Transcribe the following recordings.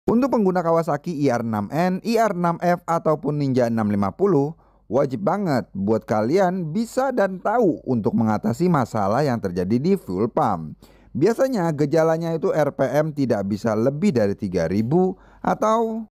Untuk pengguna Kawasaki IR6N, IR6F ataupun Ninja 650, wajib banget buat kalian bisa dan tahu untuk mengatasi masalah yang terjadi di fuel pump. Biasanya gejalanya itu RPM tidak bisa lebih dari 3000 atau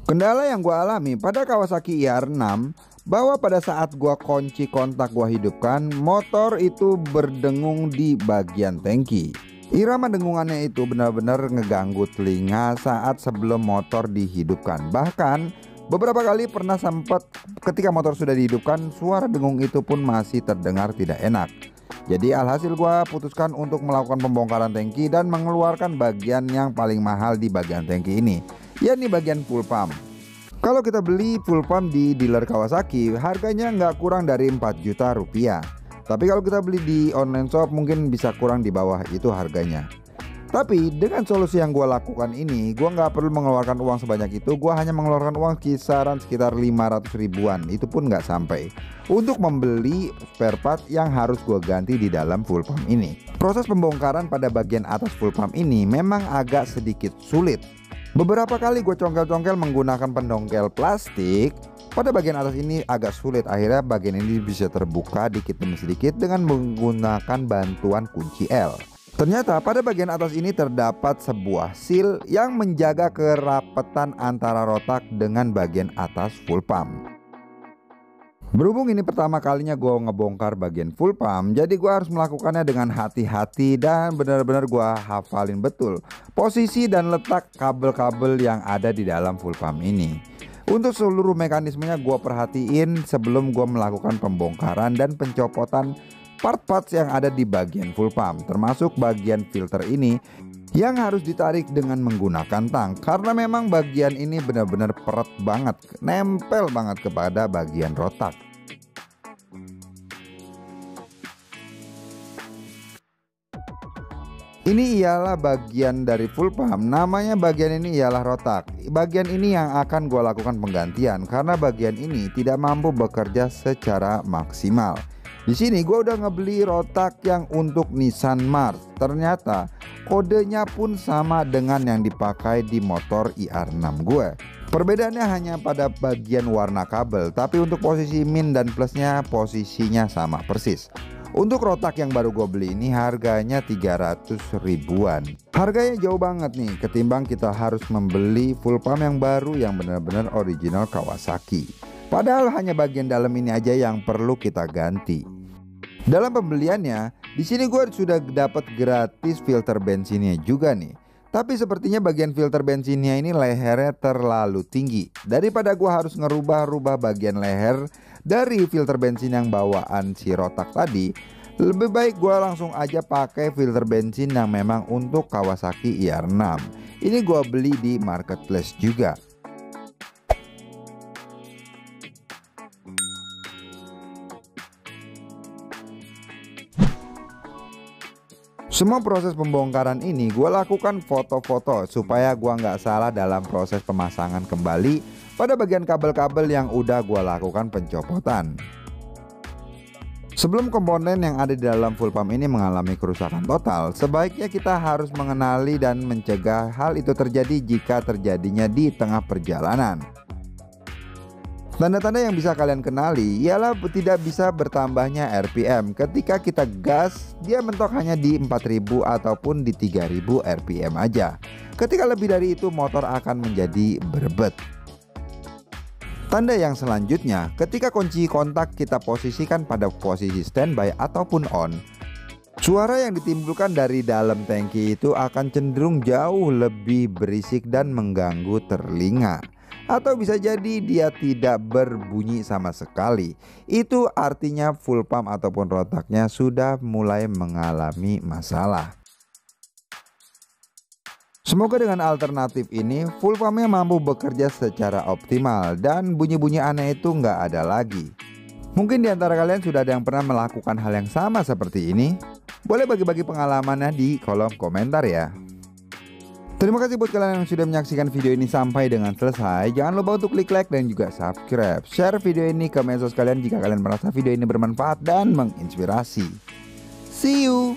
kendala yang gua alami pada Kawasaki IR6 bahwa pada saat gua kunci kontak gua hidupkan, motor itu berdengung di bagian tangki. Irama dengungannya itu benar-benar ngeganggu telinga saat sebelum motor dihidupkan. Bahkan beberapa kali pernah sempat ketika motor sudah dihidupkan, suara dengung itu pun masih terdengar tidak enak. Jadi alhasil gua putuskan untuk melakukan pembongkaran tangki dan mengeluarkan bagian yang paling mahal di bagian tangki ini, yakni bagian fuel pump. Kalau kita beli fuel pump di dealer Kawasaki, harganya nggak kurang dari 4 juta rupiah. Tapi kalau kita beli di online shop mungkin bisa kurang di bawah itu harganya. Tapi dengan solusi yang gue lakukan ini, gue nggak perlu mengeluarkan uang sebanyak itu. Gue hanya mengeluarkan uang kisaran sekitar 500 ribuan, itu pun nggak sampai, untuk membeli spare part yang harus gue ganti di dalam fuel pump ini. Proses pembongkaran pada bagian atas fuel pump ini memang agak sedikit sulit. Beberapa kali gue congkel-congkel menggunakan pendongkel plastik. Pada bagian atas ini agak sulit, akhirnya bagian ini bisa terbuka dikit demi sedikit dengan menggunakan bantuan kunci L. Ternyata pada bagian atas ini terdapat sebuah seal yang menjaga kerapatan antara rotak dengan bagian atas fuel pump. Berhubung ini pertama kalinya gue ngebongkar bagian fuel pump, jadi gue harus melakukannya dengan hati-hati dan benar-benar gue hafalin betul posisi dan letak kabel-kabel yang ada di dalam fuel pump ini. Untuk seluruh mekanismenya gue perhatiin sebelum gue melakukan pembongkaran dan pencopotan part-parts yang ada di bagian fuel pump, termasuk bagian filter ini yang harus ditarik dengan menggunakan tang, karena memang bagian ini benar-benar peret banget, nempel banget kepada bagian rotak. Ini ialah bagian dari fuel pump, namanya bagian ini ialah rotak. Bagian ini yang akan gue lakukan penggantian karena bagian ini tidak mampu bekerja secara maksimal. Di sini gue udah ngebeli rotak yang untuk Nissan Mars. Ternyata kodenya pun sama dengan yang dipakai di motor IR6 gue. Perbedaannya hanya pada bagian warna kabel, tapi untuk posisi min dan plusnya posisinya sama persis. Untuk rotak yang baru gue beli ini harganya 300 ribuan. Harganya jauh banget nih ketimbang kita harus membeli full pump yang baru yang benar-benar original Kawasaki. Padahal hanya bagian dalam ini aja yang perlu kita ganti. Dalam pembeliannya, di sini gue sudah dapat gratis filter bensinnya juga nih. Tapi sepertinya bagian filter bensinnya ini lehernya terlalu tinggi. Daripada gue harus ngerubah-rubah bagian leher dari filter bensin yang bawaan si rotak tadi, lebih baik gue langsung aja pakai filter bensin yang memang untuk Kawasaki IR6. Ini gue beli di marketplace juga. Semua proses pembongkaran ini gue lakukan foto-foto supaya gue nggak salah dalam proses pemasangan kembali pada bagian kabel-kabel yang udah gue lakukan pencopotan. Sebelum komponen yang ada di dalam fuel pump ini mengalami kerusakan total, sebaiknya kita harus mengenali dan mencegah hal itu terjadi jika terjadinya di tengah perjalanan. Tanda-tanda yang bisa kalian kenali ialah tidak bisa bertambahnya RPM. Ketika kita gas, dia mentok hanya di 4000 ataupun di 3000 RPM aja. Ketika lebih dari itu, motor akan menjadi berebet. Tanda yang selanjutnya, ketika kunci kontak kita posisikan pada posisi standby ataupun on, suara yang ditimbulkan dari dalam tangki itu akan cenderung jauh lebih berisik dan mengganggu telinga. Atau bisa jadi dia tidak berbunyi sama sekali. Itu artinya fuel pump ataupun rotaknya sudah mulai mengalami masalah. Semoga dengan alternatif ini fuel pumpnya mampu bekerja secara optimal dan bunyi-bunyi aneh itu nggak ada lagi. Mungkin di antara kalian sudah ada yang pernah melakukan hal yang sama seperti ini. Boleh bagi-bagi pengalamannya di kolom komentar ya. Terima kasih buat kalian yang sudah menyaksikan video ini sampai dengan selesai. Jangan lupa untuk klik like dan juga subscribe. Share video ini ke medsos kalian jika kalian merasa video ini bermanfaat dan menginspirasi. See you!